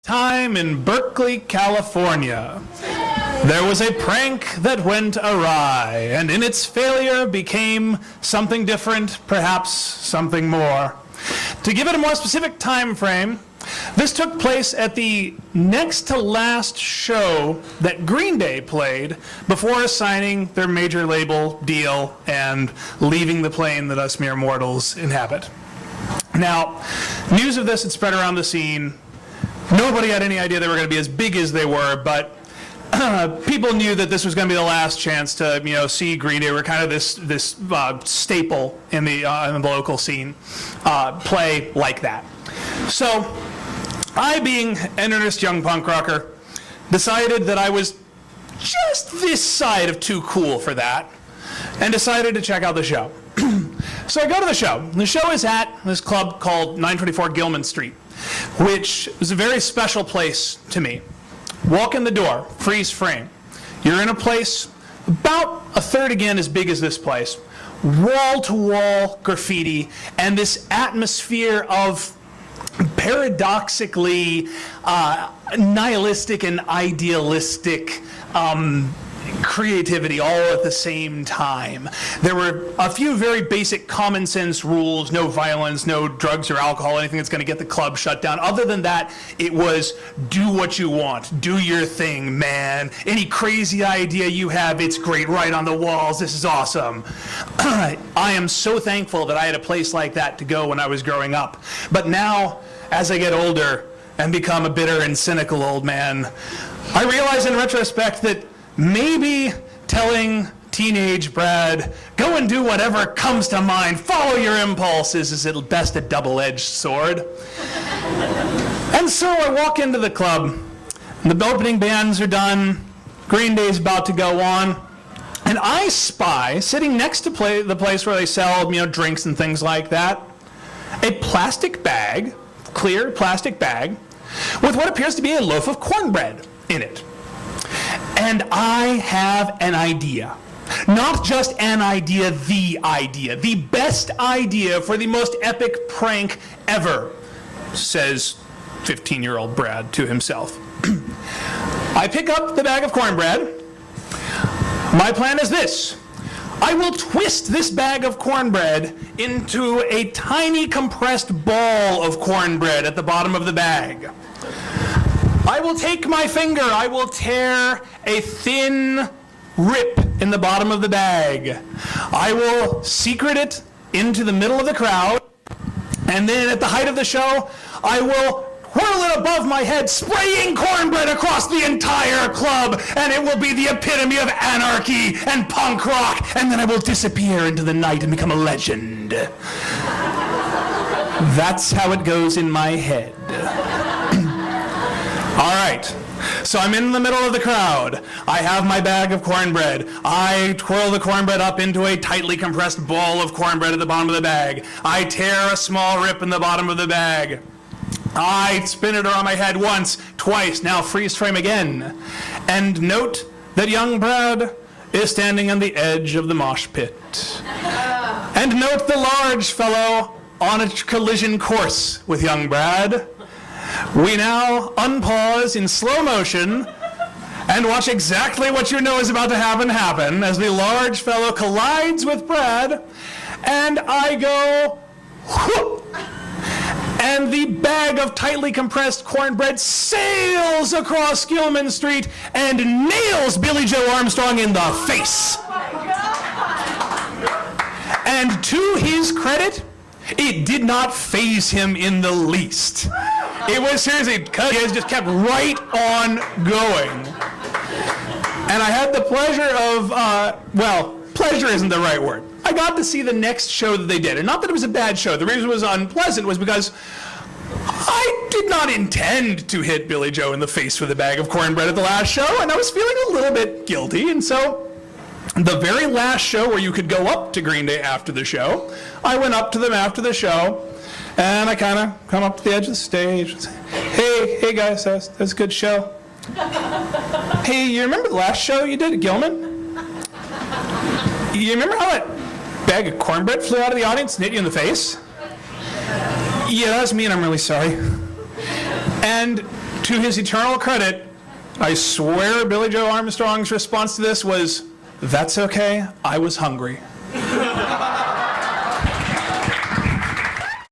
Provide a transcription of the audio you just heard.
Time in Berkeley, California. There was a prank that went awry, and in its failure became something different, perhaps something more. To give it a more specific time frame, this took place at the next to last show that Green Day played before signing their major label deal and leaving the plane that us mere mortals inhabit. Now, news of this had spread around the scene. Nobody had any idea they were going to be as big as they were, but people knew that this was going to be the last chance to, see Green Day. We're kind of this staple in the local scene, play like that. So, I, being an earnest young punk rocker, decided that I was just this side of too cool for that, and decided to check out the show. So I go to the show. The show is at this club called 924 Gilman Street, which was a very special place to me. Walk in the door, freeze frame. You're in a place about a third again as big as this place. Wall-to-wall graffiti, and this atmosphere of paradoxically nihilistic and idealistic creativity all at the same time. There were a few very basic common sense rules: no violence, no drugs or alcohol, anything that's going to get the club shut down. Other than that, it was do what you want, do your thing, man. Any crazy idea you have, it's great, right on the walls, this is awesome. I am so thankful that I had a place like that to go when I was growing up. But now, as I get older and become a bitter and cynical old man, I realize in retrospect that maybe telling teenage Brad, go and do whatever comes to mind, follow your impulses, is at best a double-edged sword. And so I walk into the club, and the opening bands are done, Green Day's about to go on, and I spy, sitting next to the place where they sell drinks and things like that, a plastic bag, clear plastic bag, with what appears to be a loaf of cornbread in it. And I have an idea. Not just an idea, the best idea for the most epic prank ever, says 15-year-old Brad to himself. I pick up the bag of cornbread. My plan is this. I will twist this bag of cornbread into a tiny compressed ball of cornbread at the bottom of the bag. I will take my finger, I will tear a thin rip in the bottom of the bag. I will secret it into the middle of the crowd, and then at the height of the show, I will whirl it above my head, spraying cornbread across the entire club, and it will be the epitome of anarchy and punk rock, and then I will disappear into the night and become a legend. That's how it goes in my head. All right, so I'm in the middle of the crowd. I have my bag of cornbread. I twirl the cornbread up into a tightly compressed ball of cornbread at the bottom of the bag. I tear a small rip in the bottom of the bag. I spin it around my head once, twice, now freeze frame again. And note that young Brad is standing on the edge of the mosh pit. And note the large fellow on a collision course with young Brad. We now unpause in slow motion and watch exactly what you know is about to happen as the large fellow collides with Brad, and I go, whoop, and the bag of tightly compressed cornbread sails across Gilman Street and nails Billy Joe Armstrong in the face. And to his credit, it did not faze him in the least. It was seriously, because he just kept right on going. And I had the pleasure of, pleasure isn't the right word. I got to see the next show that they did. And not that it was a bad show. The reason it was unpleasant was because I did not intend to hit Billy Joe in the face with a bag of cornbread at the last show, and I was feeling a little bit guilty. And so the very last show where you could go up to Green Day after the show, I went up to them after the show, and I kind of come up to the edge of the stage and say, hey guys, that was a good show. Hey, you remember the last show you did at Gilman? You remember how that bag of cornbread flew out of the audience and hit you in the face? Yeah, that was me, and I'm really sorry. And To his eternal credit, I swear Billy Joe Armstrong's response to this was, "That's okay, I was hungry."